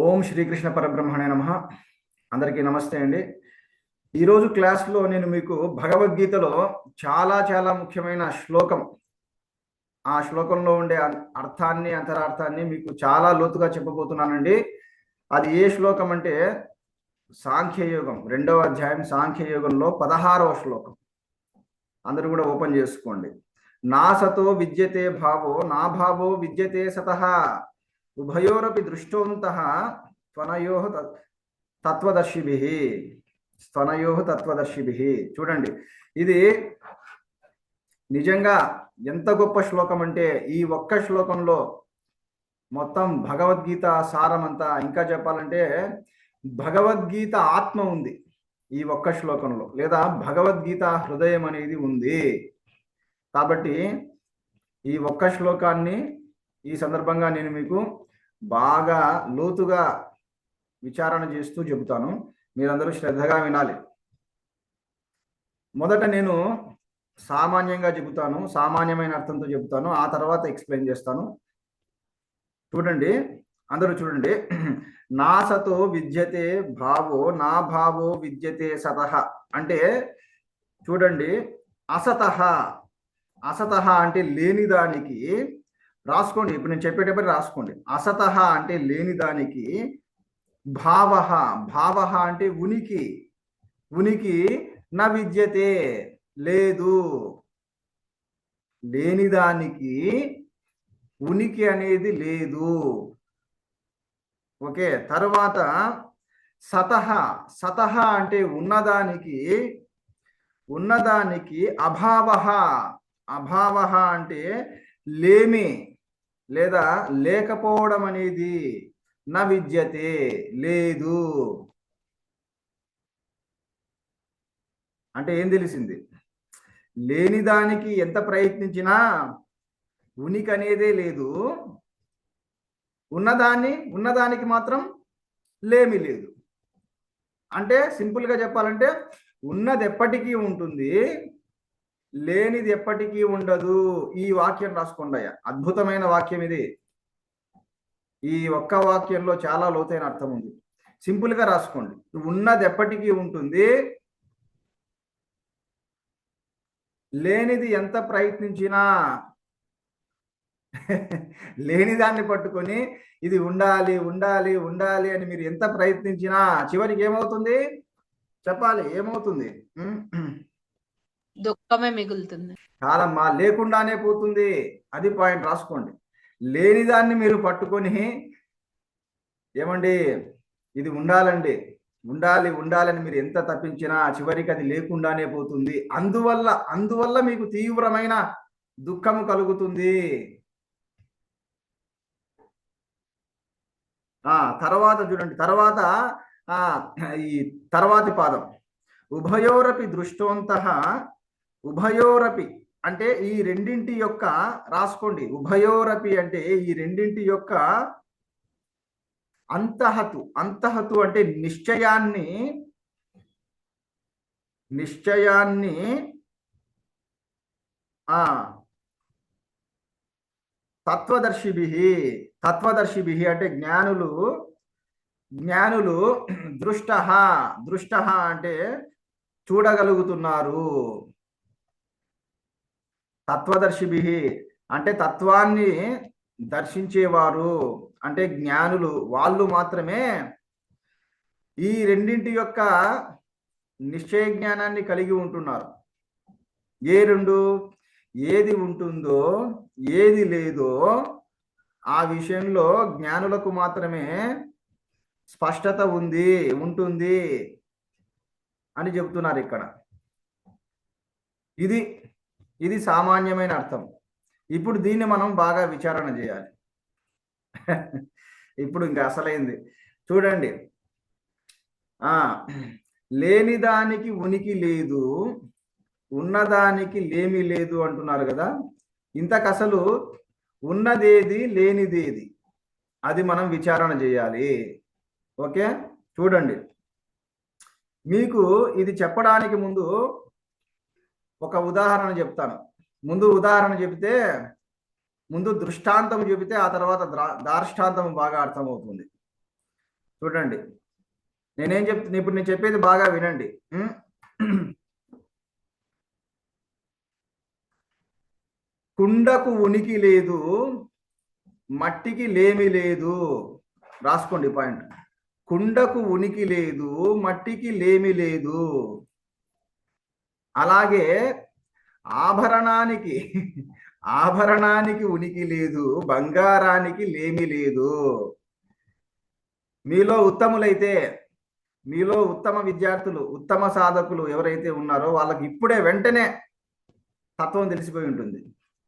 ఓం శ్రీకృష్ణ పరబ్రహ్మణే నమః. అందరికీ నమస్తే అండి. ఈరోజు క్లాస్లో నేను మీకు భగవద్గీతలో చాలా చాలా ముఖ్యమైన శ్లోకం, ఆ శ్లోకంలో ఉండే అర్థాన్ని అంతరార్థాన్ని మీకు చాలా లోతుగా చెప్పబోతున్నానండి. అది ఏ శ్లోకం అంటే సాంఖ్యయోగం 2వ అధ్యాయం సాంఖ్యయోగంలో 16వ శ్లోకం. అందరూ కూడా ఓపెన్ చేసుకోండి. నా సతో విద్యతే భావో నా భావో విద్యతే సతః ఉభయోరపి దృష్టోంతః త్వనయోః తత్వదర్శిభిః స్తనయోః తత్వదర్శిభిః. చూడండి, ఇది నిజంగా ఎంత గొప్ప శ్లోకం అంటే ఈ ఒక్క శ్లోకంలో మొత్తం భగవద్గీత సారమంతా, ఇంకా చెప్పాలంటే భగవద్గీత ఆత్మ ఉంది ఈ ఒక్క శ్లోకంలో, లేదా భగవద్గీత హృదయం అనేది ఉంది. కాబట్టి ఈ ఒక్క శ్లోకాన్ని ఈ సందర్భంగా నేను మీకు బాగా లోతుగా విచారణ చేస్తూ చెబుతాను. మీరందరూ శ్రద్ధగా వినాలి. మొదట నేను సామాన్యంగా చెబుతాను, సామాన్యమైన అర్థంతో చెబుతాను, ఆ తర్వాత ఎక్స్ప్లెయిన్ చేస్తాను. చూడండి, అందరూ చూడండి. నా సతో విద్యతే భావో నా భావో విద్యతే సతః అంటే చూడండి, అసతః అసతః అంటే లేని దానికి రాసుకోండి. ఇప్పుడు నేను చెప్పేటప్పుడు రాసుకోండి. అసతః అంటే లేని దానికి భావః భావః అంటే ఉనికి, ఉనికి న విద్యతే లేదు, లేని దానికి ఉనికి అనేది లేదు. ఓకే, తర్వాత సతః సతః అంటే ఉన్నదానికి, ఉన్నదానికి అభావః అభావః అంటే లేమి లేదా లేకపోవడం అనేది న విద్యతే లేదు. అంటే ఏం తెలిసింది? లేని దానికి ఎంత ప్రయత్నించినా ఉనికి అనేదే లేదు, ఉన్నదానికి మాత్రం లేమి లేదు. అంటే సింపుల్గా చెప్పాలంటే ఉన్నది ఎప్పటికీ ఉంటుంది, లేనిది ఎప్పటికీ ఉండదు. ఈ వాక్యం రాసుకోండి అయ్యా, అద్భుతమైన వాక్యం ఇది. ఈ ఒక్క వాక్యంలో చాలా లోతైన అర్థం ఉంది. సింపుల్గా రాసుకోండి. ఉన్నది ఎప్పటికీ ఉంటుంది, లేనిది ఎంత ప్రయత్నించినా లేని దాన్ని పట్టుకొని ఇది ఉండాలి ఉండాలి ఉండాలి అని మీరు ఎంత ప్రయత్నించినా చివరికి ఏమవుతుంది చెప్పాలి? ఏమవుతుంది? దుఃఖమే మిగులుతుంది. కాదమ్మా, లేకుండానే పోతుంది. అది పాయింట్ రాసుకోండి. లేని దాన్ని మీరు పట్టుకొని ఏమండి ఇది ఉండాలండి, ఉండాలి ఉండాలని మీరు ఎంత తప్పించినా చివరికి అది లేకుండానే పోతుంది. అందువల్ల మీకు తీవ్రమైన దుఃఖము కలుగుతుంది. తర్వాత చూడండి, తర్వాత ఈ తర్వాతి పాదం ఉభయోరపి దృష్టోంతః. ఉభయోరపి అంటే ఈ రెండింటి యొక్క, రాసుకోండి, ఉభయోరపి అంటే ఈ రెండింటి యొక్క అంతహతు. అంతహతు అంటే నిశ్చయాన్ని తత్వదర్శిభిః. తత్వదర్శిభిః అంటే జ్ఞానులు దృష్టః అంటే చూడగలుగుతున్నారు. తత్వదర్శిభిః అంటే తత్వాన్ని దర్శించేవారు, అంటే జ్ఞానులు. వాళ్ళు మాత్రమే ఈ రెండింటి యొక్క నిశ్చయ జ్ఞానాన్ని కలిగి ఉంటున్నారు. ఏ రెండు? ఏది ఉంటుందో ఏది లేదో ఆ విషయంలో జ్ఞానులకు మాత్రమే స్పష్టత ఉంటుంది అని చెబుతున్నారు ఇక్కడ. ఇది సామాన్యమైన అర్థం. ఇప్పుడు దీన్ని మనం బాగా విచారణ చేయాలి. ఇప్పుడు ఇంకా అసలైంది చూడండి. లేని దానికి ఉనికి లేదు, ఉన్నదానికి లేమి లేదు అంటున్నారు కదా. ఇంతకు అసలు ఉన్నదేది లేనిదేది అది మనం విచారణ చేయాలి. ఓకే, చూడండి, మీకు ఇది చెప్పడానికి ముందు ఒక ఉదాహరణ చెప్తాను. ముందు ఉదాహరణ చెబితే, ముందు దృష్టాంతం చెబితే ఆ తర్వాత దార్ష్టాంతం బాగా అర్థమవుతుంది. చూడండి, నేనేం చెప్తున్నా ఇప్పుడు, నేను చెప్పేది బాగా వినండి. కుండకు ఉనికి లేదు, మట్టికి లేమి లేదు. రాసుకోండి పాయింట్. కుండకు ఉనికి లేదు, మట్టికి లేమి లేదు. అలాగే ఆభరణానికి ఆభరణానికి ఉనికి లేదు, బంగారానికి లేమి లేదు. మీలో ఉత్తములైతే, మీలో ఉత్తమ విద్యార్థులు, ఉత్తమ సాధకులు ఎవరైతే ఉన్నారో వాళ్ళకి ఇప్పుడే వెంటనే తత్వం తెలిసిపోయి ఉంటుంది.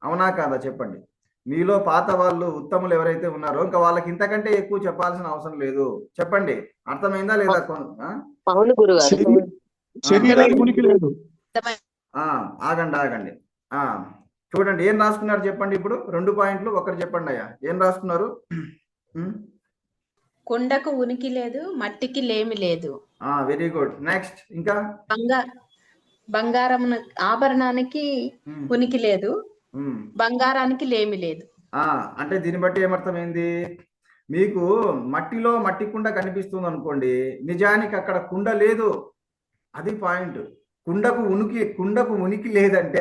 అవునా కాదా చెప్పండి. మీలో పాత వాళ్ళు ఉత్తములు ఎవరైతే ఉన్నారో ఇంకా వాళ్ళకి ఇంతకంటే ఎక్కువ చెప్పాల్సిన అవసరం లేదు. చెప్పండి, అర్థమైందా లేదా? అవును గురుగారు. శరీరానికి ఉనికి లేదు. ఆగండి ఆగండి. చూడండి ఏం రాసుకున్నారు చెప్పండి. ఇప్పుడు 2 పాయింట్లు ఒకరు చెప్పండి అయ్యా, ఏం రాసుకున్నారు? కుండకు ఉనికి లేదు, మట్టికి లేమి లేదు. Very good. నెక్స్ట్ ఇంకా బంగారం ఆభరణానికి ఉనికి లేదు, బంగారానికి లేమి లేదు. అంటే దీన్ని బట్టి ఏమర్థమైంది? మీకు మట్టిలో మట్టి కుండ కనిపిస్తుంది అనుకోండి, నిజానికి అక్కడ కుండ లేదు. అది పాయింట్. కుండకు ఉనికి లేదంటే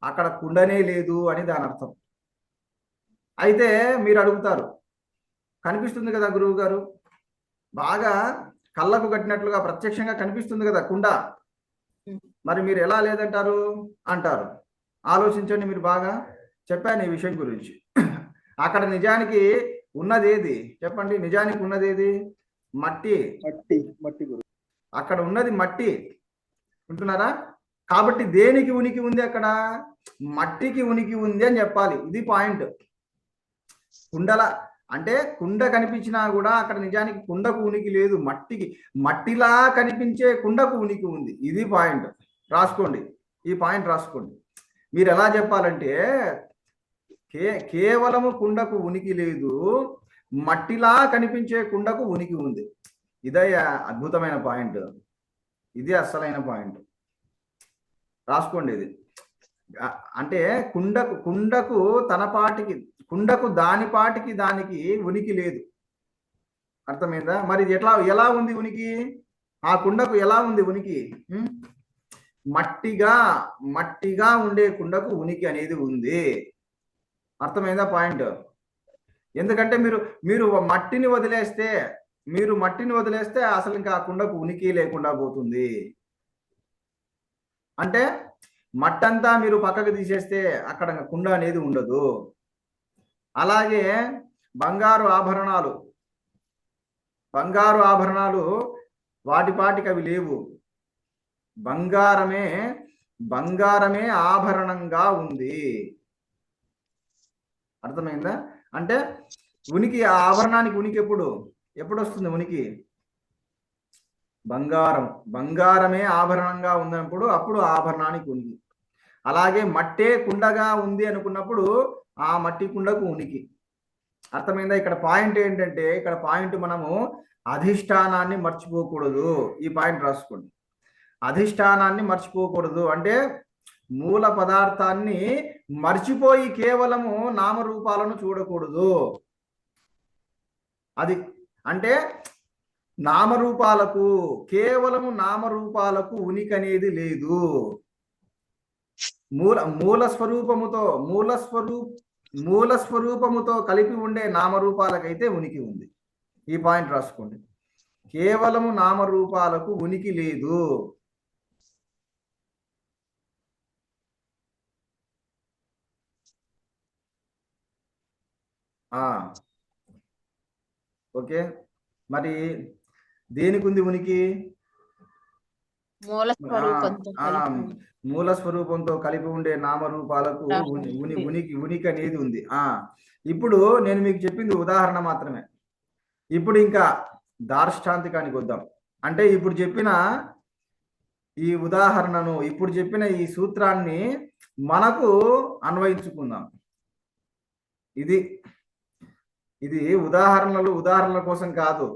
అక్కడ కుండనే లేదు అని దాని అర్థం. అయితే మీరు అడుగుతారు, కనిపిస్తుంది కదా గురువు గారు, బాగా కళ్ళకు కట్టినట్లుగా ప్రత్యక్షంగా కనిపిస్తుంది కదా కుండ, మరి మీరు ఎలా లేదంటారు అంటారు. ఆలోచించండి, మీరు బాగా చెప్పాను ఈ విషయం గురించి. అక్కడ నిజానికి ఉన్నదేది చెప్పండి? నిజానికి ఉన్నదేది? మట్టి. అక్కడ ఉన్నది మట్టి, వింటున్నారా? కాబట్టి దేనికి ఉనికి ఉంది? అక్కడ మట్టికి ఉనికి ఉంది అని చెప్పాలి. ఇది పాయింట్. కుండల అంటే కుండ కనిపించినా కూడా అక్కడ నిజానికి కుండకు ఉనికి లేదు, మట్టిలా కనిపించే కుండకు ఉనికి ఉంది. ఇది పాయింట్. రాసుకోండి, ఈ పాయింట్ రాసుకోండి. మీరు ఎలా చెప్పాలంటే కేవలము కుండకు ఉనికి లేదు, మట్టిలా కనిపించే కుండకు ఉనికి ఉంది. ఇదే అద్భుతమైన పాయింట్, ఇది అసలైన పాయింట్. రాసుకోండి ఇది. అంటే కుండకు దానిపాటికి దానికి ఉనికి లేదు. అర్థమైందా? మరి ఎలా ఉంది ఉనికి? ఆ కుండకు ఎలా ఉంది ఉనికి? మట్టిగా ఉండే కుండకు ఉనికి అనేది ఉంది. అర్థమైందా పాయింట్? ఎందుకంటే మీరు మట్టిని వదిలేస్తే అసలు ఇంకా ఆ కుండకు ఉనికి లేకుండా పోతుంది. అంటే మట్టంతా మీరు పక్కకు తీసేస్తే అక్కడ కుండ అనేది ఉండదు. అలాగే బంగారు ఆభరణాలు వాటిపాటికి అవి లేవు. బంగారమే ఆభరణంగా ఉంది. అర్థమైందా? అంటే ఉనికి, ఆ ఆభరణానికి ఉనికి ఎప్పుడు వస్తుంది ఉనికి? బంగారమే ఆభరణంగా ఉన్నప్పుడు అప్పుడు ఆభరణానికి ఉనికి. అలాగే మట్టే కుండగా ఉంది అనుకున్నప్పుడు ఆ మట్టి కుండకు ఉనికి. అర్థమైందా? ఇక్కడ పాయింట్ ఏంటంటే, మనము అధిష్టానాన్ని మర్చిపోకూడదు. ఈ పాయింట్ రాసుకోండి. అధిష్టానాన్ని మర్చిపోకూడదు అంటే మూల పదార్థాన్ని మర్చిపోయి కేవలము నామరూపాలను చూడకూడదు. అది అంటే కేవలము నామరూపాలకు ఉనికి అనేది లేదు. మూల స్వరూపముతో కలిపి ఉండే నామరూపాలకైతే ఉనికి ఉంది. ఈ పాయింట్ రాసుకోండి. కేవలము నామరూపాలకు ఉనికి లేదు. ఓకే, మరి దేనికి ఉంది ఉనికి? మూల స్వరూపంతో కలిపి ఉండే నామరూపాలకు ఉనికి అనేది ఉంది. ఇప్పుడు నేను మీకు చెప్పింది ఉదాహరణ మాత్రమే. ఇప్పుడు ఇంకా దార్ష్టాంతికానికి వద్దాం. అంటే ఇప్పుడు చెప్పిన ఈ ఉదాహరణను, ఇప్పుడు చెప్పిన ఈ సూత్రాన్ని మనకు అన్వయించుకుందాం. ఇది ఉదాహరణల కోసం కాదు.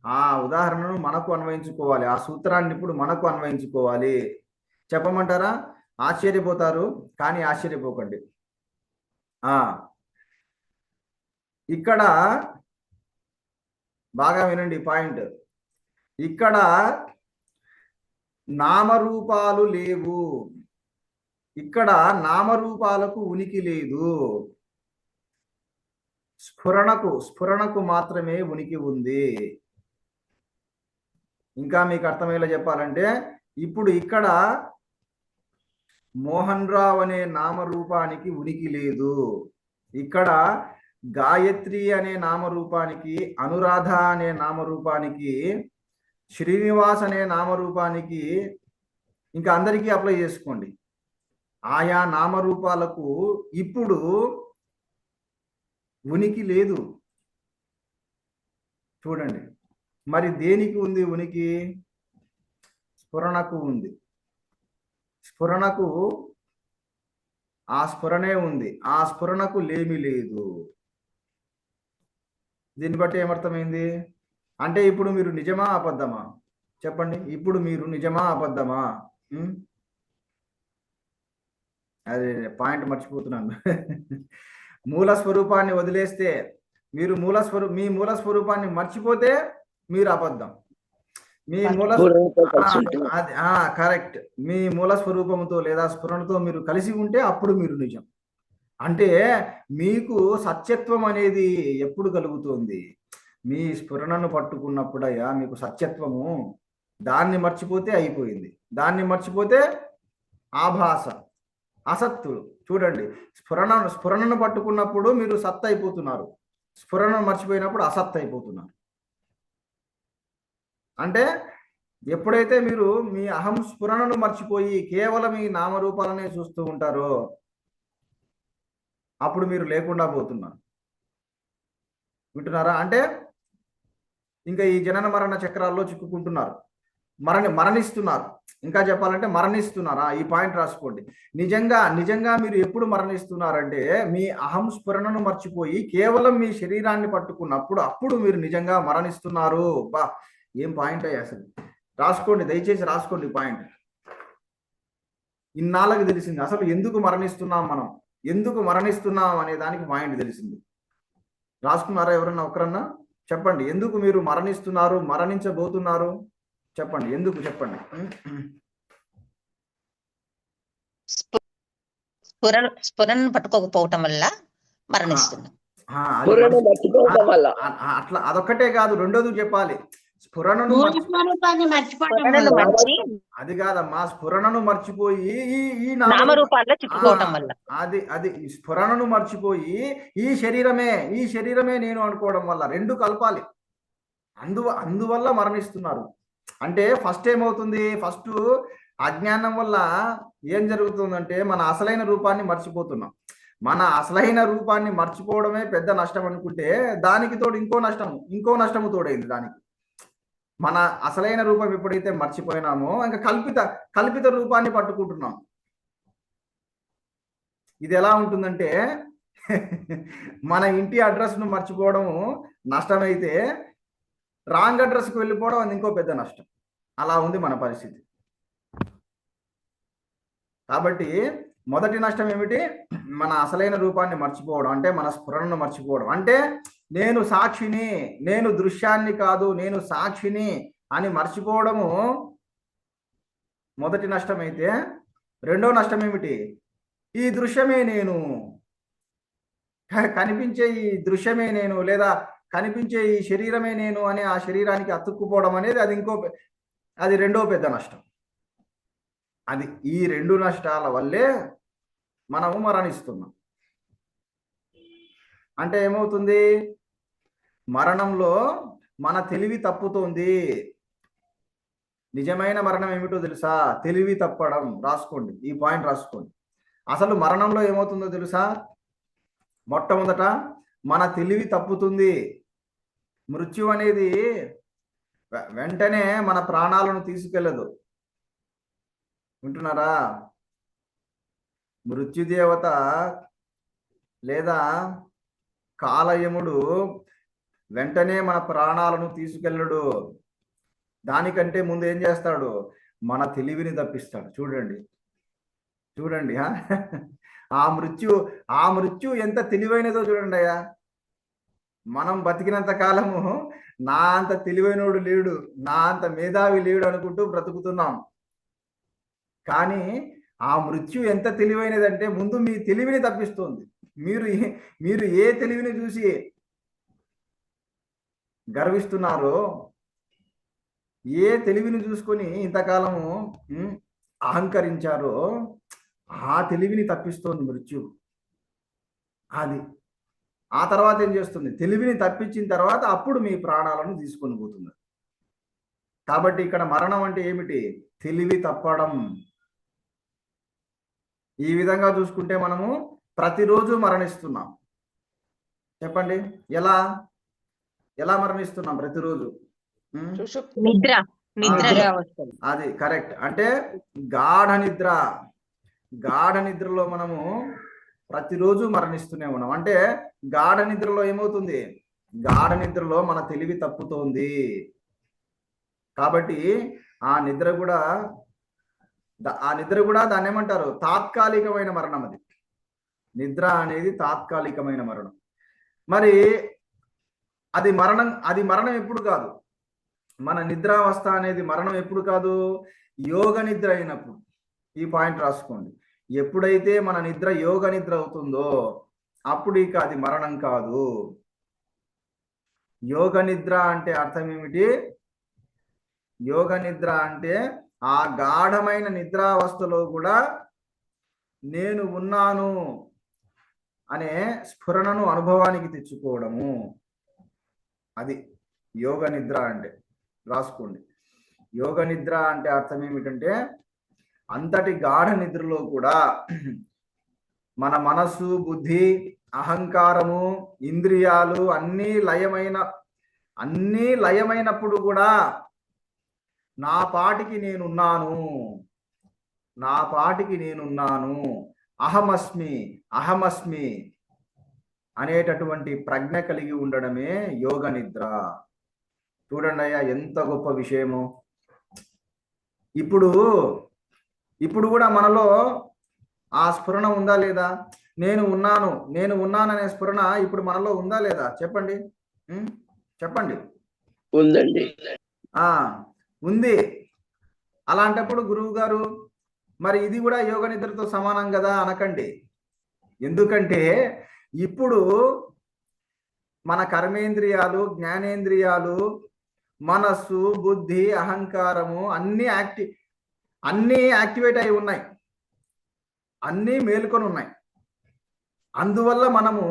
ఆ ఉదాహరణను మనకు అన్వయించుకోవాలి. ఆ సూత్రాన్ని ఇప్పుడు మనకు అన్వయించుకోవాలి. చెప్పమంటారా? ఆశ్చర్యపోతారు, కానీ ఆశ్చర్యపోకండి. ఇక్కడ బాగా వినండి పాయింట్. ఇక్కడ నామరూపాలు లేవు, ఇక్కడ నామరూపాలకు ఉనికి లేదు, స్ఫురణకు మాత్రమే ఉనికి ఉంది. ఇంకా మీకు అర్థమయ్యేలా చెప్పాలంటే, ఇప్పుడు ఇక్కడ మోహన్ రావు అనే నామరూపానికి ఉనికి లేదు, ఇక్కడ గాయత్రి అనే నామరూపానికి, అనురాధ అనే నామరూపానికి, శ్రీనివాస్ అనే నామరూపానికి, ఇంకా అందరికీ అప్లై చేసుకోండి. ఆయా నామరూపాలకు ఇప్పుడు ఉనికి లేదు. చూడండి, మరి దేనికి ఉంది ఉనికి? స్ఫురణకు ఉంది. స్ఫురణకు ఆ స్ఫురణే ఉంది, ఆ స్ఫురణకు లేమి లేదు. దీన్ని బట్టి ఏమర్థమైంది అంటే, ఇప్పుడు మీరు నిజమా అబద్ధమా చెప్పండి? ఇప్పుడు మీరు నిజమా అబద్ధమా? అదే పాయింట్ మర్చిపోతున్నాను. మూల స్వరూపాన్ని వదిలేస్తే మీరు మీ మూల స్వరూపాన్ని మర్చిపోతే మీరు అబద్ధం. మీ మూల కరెక్ట్, మీ మూల స్వరూపంతో లేదా స్ఫురణతో మీరు కలిసి ఉంటే అప్పుడు మీరు నిజం. అంటే మీకు సత్యత్వం అనేది ఎప్పుడు కలుగుతుంది? మీ స్ఫురణను పట్టుకున్నప్పుడయ్యా మీకు సత్యత్వము. దాన్ని మర్చిపోతే అయిపోయింది, దాన్ని మర్చిపోతే ఆభాస, అసత్తులు. చూడండి, స్ఫురణను పట్టుకున్నప్పుడు మీరు సత్ అయిపోతున్నారు, స్ఫురణను మర్చిపోయినప్పుడు అసత్ అయిపోతున్నారు. అంటే ఎప్పుడైతే మీరు మీ అహం స్ఫురణను మర్చిపోయి కేవలం ఈ నామరూపాలనే చూస్తూ ఉంటారో అప్పుడు మీరు లేకుండా పోతున్నారు. వింటున్నారా? అంటే ఇంకా ఈ జనన మరణ చక్రాల్లో చిక్కుకుంటున్నారు, మరణిస్తున్నారు. ఇంకా చెప్పాలంటే మరణిస్తున్నారా? ఈ పాయింట్ రాసుకోండి. నిజంగా మీరు ఎప్పుడు మరణిస్తున్నారంటే మీ అహం స్ఫురణను మర్చిపోయి కేవలం మీ శరీరాన్ని పట్టుకున్నప్పుడు అప్పుడు మీరు నిజంగా మరణిస్తున్నారు. బా, ఏం పాయింట్ అయ్యా అసలు! రాసుకోండి, దయచేసి రాసుకోండి పాయింట్. ఇన్నాళ్ళకి తెలిసింది అసలు ఎందుకు మరణిస్తున్నాం, మనం ఎందుకు మరణిస్తున్నాం అనే దానికి పాయింట్ తెలిసింది. రాసుకున్నారా ఎవరన్నా ఒకరన్నా? చెప్పండి, ఎందుకు మీరు మరణిస్తున్నారు, మరణించబోతున్నారు? చెప్పండి, ఎందుకు చెప్పండి. స్ఫురణను పట్టుకోకపోవటం వల్ల మరణిస్తున్నాం. అట్లా అదొక్కటే కాదు, రెండోది చెప్పాలి. స్ఫురణను అది కాదమ్మా, స్ఫురణను మర్చిపోయి ఈ నామరూపాల్లో చిక్కుకోవటం వల్ల, అది స్ఫురణను మర్చిపోయి ఈ శరీరమే నేను అనుకోవడం వల్ల, రెండు కలపాలి. అందువల్ల మరణిస్తున్నారు. అంటే ఫస్ట్ ఏమవుతుంది? ఫస్ట్ అజ్ఞానం వల్ల ఏం జరుగుతుందంటే మన అసలైన రూపాన్ని మర్చిపోతున్నాం. మన అసలైన రూపాన్ని మర్చిపోవడమే పెద్ద నష్టం అనుకుంటే దానికి తోడు ఇంకో నష్టము తోడైంది దానికి. మన అసలైన రూపం ఎప్పుడైతే మర్చిపోయినామో ఇంకా కల్పిత రూపాన్ని పట్టుకుంటున్నాం. ఇది ఎలా ఉంటుందంటే మన ఇంటి అడ్రస్ను మర్చిపోవడం నష్టమైతే రాంగ్ అడ్రస్కి వెళ్ళిపోవడం అది ఇంకో పెద్ద నష్టం. అలా ఉంది మన పరిస్థితి. కాబట్టి మొదటి నష్టం ఏమిటి? మన అసలైన రూపాన్ని మర్చిపోవడం, అంటే మన స్ఫురణను మర్చిపోవడం. అంటే నేను సాక్షిని, నేను దృశ్యాన్ని కాదు, నేను సాక్షిని అని మర్చిపోవడము మొదటి నష్టం అయితే, రెండో నష్టం ఏమిటి? ఈ దృశ్యమే నేను, కనిపించే ఈ దృశ్యమే నేను, లేదా కనిపించే ఈ శరీరమే నేను అని ఆ శరీరానికి అతుక్కుపోవడం అనేది అది రెండో పెద్ద నష్టం. అది ఈ రెండు నష్టాల వల్లే మనము మరణిస్తున్నాం. అంటే ఏమవుతుంది? మరణంలో మన తెలివి తప్పుతోంది. నిజమైన మరణం ఏమిటో తెలుసా? తెలివి తప్పడం. రాసుకోండి, ఈ పాయింట్ రాసుకోండి. అసలు మరణంలో ఏమవుతుందో తెలుసా? మొట్టమొదట మన తెలివి తప్పుతుంది. మృత్యు అనేది వెంటనే మన ప్రాణాలను తీసుకెళ్ళదు. వింటున్నారా? మృత్యుదేవత లేదా కాలయముడు వెంటనే మన ప్రాణాలను తీసుకెళ్ళడు. దానికంటే ముందు ఏం చేస్తాడు? మన తెలివిని తప్పిస్తాడు. చూడండి ఆ మృత్యు ఎంత తెలివైనదో చూడండి అయ్యా. మనం బతికినంత కాలము నా అంత తెలివైనోడు లేడు, నా అంత మేధావి లేడు అనుకుంటూ బ్రతుకుతున్నాం. కానీ ఆ మృత్యు ఎంత తెలివైనదంటే ముందు మీ తెలివిని తప్పిస్తుంది. మీరు ఏ తెలివిని చూసి గర్విస్తున్నారో, ఏ తెలివిని చూసుకొని ఇంతకాలము అహంకరించారో ఆ తెలివిని తప్పిస్తోంది మృత్యు. అది ఆ తర్వాత ఏం చేస్తుంది? తెలివిని తప్పించిన తర్వాత అప్పుడు మీ ప్రాణాలను తీసుకొని పోతుంది. కాబట్టి ఇక్కడ మరణం అంటే ఏమిటి? తెలివి తప్పడం. ఈ విధంగా చూసుకుంటే మనము ప్రతిరోజు మరణిస్తున్నాం. చెప్పండి, ఎలా ఎలా మరణిస్తున్నాం ప్రతిరోజు? నిద్ర నిద్రలో అది కరెక్ట్. అంటే గాఢ నిద్ర. గాఢ నిద్రలో మనము ప్రతిరోజు మరణిస్తూనే ఉన్నాం. అంటే గాఢ నిద్రలో ఏమవుతుంది? గాఢ నిద్రలో మన తెలివి తప్పుతోంది. కాబట్టి ఆ నిద్ర కూడా దాన్ని ఏమంటారు? తాత్కాలికమైన మరణం. అది నిద్ర అనేది తాత్కాలికమైన మరణం. మరి అది మరణం ఎప్పుడు కాదు? మన నిద్రావస్థ అనేది మరణం ఎప్పుడు కాదు? యోగ నిద్ర అయినప్పుడు. ఈ పాయింట్ రాసుకోండి. ఎప్పుడైతే మన నిద్ర యోగ నిద్ర అవుతుందో అప్పుడు ఇక అది మరణం కాదు. యోగ నిద్ర అంటే అర్థం ఏమిటి? యోగ నిద్ర అంటే ఆ గాఢమైన నిద్రావస్థలో కూడా నేను ఉన్నాను అనే స్ఫురణను అనుభవానికి తెచ్చుకోవడము. అది యోగ నిద్ర అంటే. రాసుకోండి. యోగ నిద్ర అంటే అర్థం ఏమిటంటే అంతటి గాఢ నిద్రలో కూడా మన మనస్సు, బుద్ధి, అహంకారము, ఇంద్రియాలు అన్నీ లయమైనప్పుడు కూడా నా పాటికి నేనున్నాను, అహమస్మి అనేటటువంటి ప్రజ్ఞ కలిగి ఉండడమే యోగ నిద్ర. చూడండి అయ్యా, ఎంత గొప్ప విషయము. ఇప్పుడు కూడా మనలో ఆ స్ఫురణ ఉందా లేదా? నేను ఉన్నాననే స్ఫురణ ఇప్పుడు మనలో ఉందా లేదా? చెప్పండి. చెప్పండి. ఉందండి. ఉంది. అలాంటప్పుడు గురువు గారు మరి ఇది కూడా యోగ నిద్రతో సమానం కదా అనకండి. ఎందుకంటే ఇప్పుడు మన కర్మేంద్రియాలు, జ్ఞానేంద్రియాలు, మనస్సు, బుద్ధి, అహంకారము అన్నీ యాక్టివేట్ అయి ఉన్నాయి, అన్నీ మేలుకొని ఉన్నాయి. అందువల్ల మనము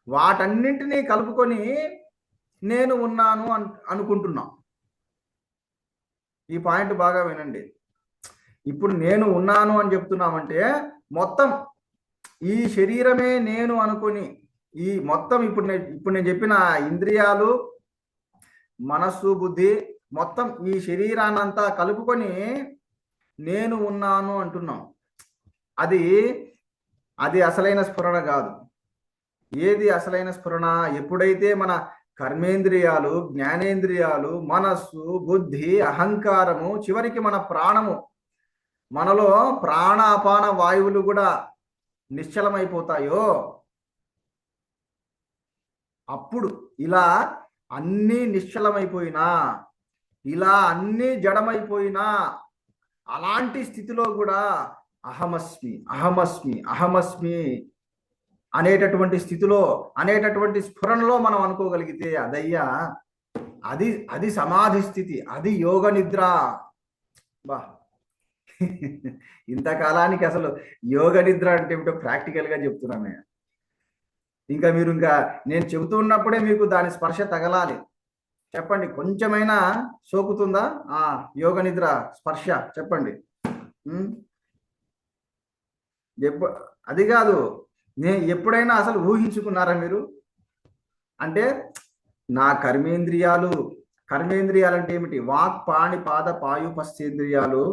వాటన్నింటినీ కలుపుకొని నేను ఉన్నాను అనుకుంటున్నాం. ఈ పాయింట్ బాగా వినండి. ఇప్పుడు నేను ఉన్నాను అని చెప్తున్నామంటే మొత్తం ఈ శరీరమే నేను అనుకొని ఈ మొత్తం ఇప్పుడు నేను చెప్పిన ఇంద్రియాలు, మనస్సు, బుద్ధి మొత్తం ఈ శరీరాన్నంతా కలుపుకొని నేను ఉన్నాను అంటున్నాం. అది అసలైన స్ఫురణ కాదు. ఏది అసలైన స్ఫురణ? ఎప్పుడైతే మన కర్మేంద్రియాలు, జ్ఞానేంద్రియాలు, మనస్సు, బుద్ధి, అహంకారము, చివరికి మన ప్రాణము, మనలో ప్రాణాపాన వాయువులు కూడా నిశ్చలమైపోతాయో అప్పుడు ఇలా అన్నీ నిశ్చలమైపోయినా, ఇలా అన్నీ జడమైపోయినా అలాంటి స్థితిలో కూడా అహమస్మి అనేటటువంటి స్థితిలో, అనేటటువంటి స్ఫురణలో మనం అనుకోగలిగితే అదయ్యా అది సమాధి స్థితి, అది యోగ నిద్ర. బా, ఇంతకాలానికి అసలు యోగ నిద్ర అంటే ఏమిటో ప్రాక్టికల్గా చెప్తున్నామే. ఇంకా నేను చెబుతూ ఉన్నప్పుడే మీకు దాని స్పర్శ తగలాలి. చెప్పండి, కొంచెమైనా సోకుతుందా ఆ యోగ నిద్ర స్పర్శ? చెప్పండి. అది కాదు, ఎప్పుడైనా అసలు ఊహించుకున్నారా మీరు? అంటే నా కర్మేంద్రియాలు అంటే ఏమిటి? వాక్, పాణి, పాద, పాయు, పశ్చేంద్రియాలు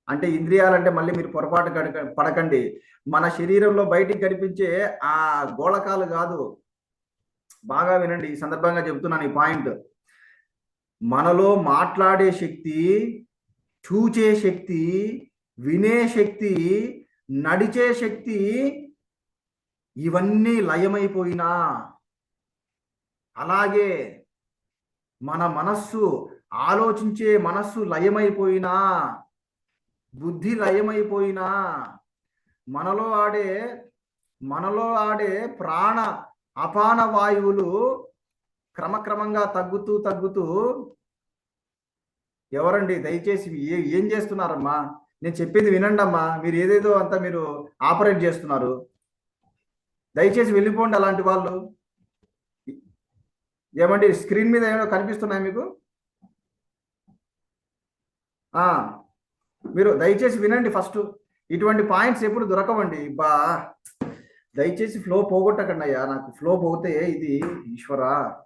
అంటే ఇంద్రియాలంటే మళ్ళీ మీరు పొరపాటు పడకండి. మన శరీరంలో బయటికి కనిపించే ఆ గోళకాలు కాదు. బాగా వినండి, ఈ సందర్భంగా చెబుతున్నాను ఈ పాయింట్. మనలో మాట్లాడే శక్తి, చూచే శక్తి, వినే శక్తి, నడిచే శక్తి, ఇవన్నీ లయమైపోయినా అలాగే మన మనస్సు, ఆలోచించే మనస్సు లయమైపోయినా, బుద్ధి లయమైపోయినా, మనలో ఆడే ప్రాణ అపాన వాయువులు క్రమక్రమంగా తగ్గుతూ ఎవరండి దయచేసి ఏం చేస్తున్నారమ్మా? నేను చెప్పేది వినండి అమ్మా. మీరు ఏదేదో అంతా మీరు ఆపరేట్ చేస్తున్నారు. దయచేసి వెళ్ళిపోండి అలాంటి వాళ్ళు. ఏమండి స్క్రీన్ మీద ఏమైనా కనిపిస్తున్నాయి మీకు? మీరు దయచేసి వినండి ఫస్ట్. ఇటువంటి పాయింట్స్ ఎప్పుడు దొరకవండి. దయచేసి ఫ్లో పోగొట్టకండి అయ్యా. నాకు ఫ్లో పోతే ఇది ఈశ్వరా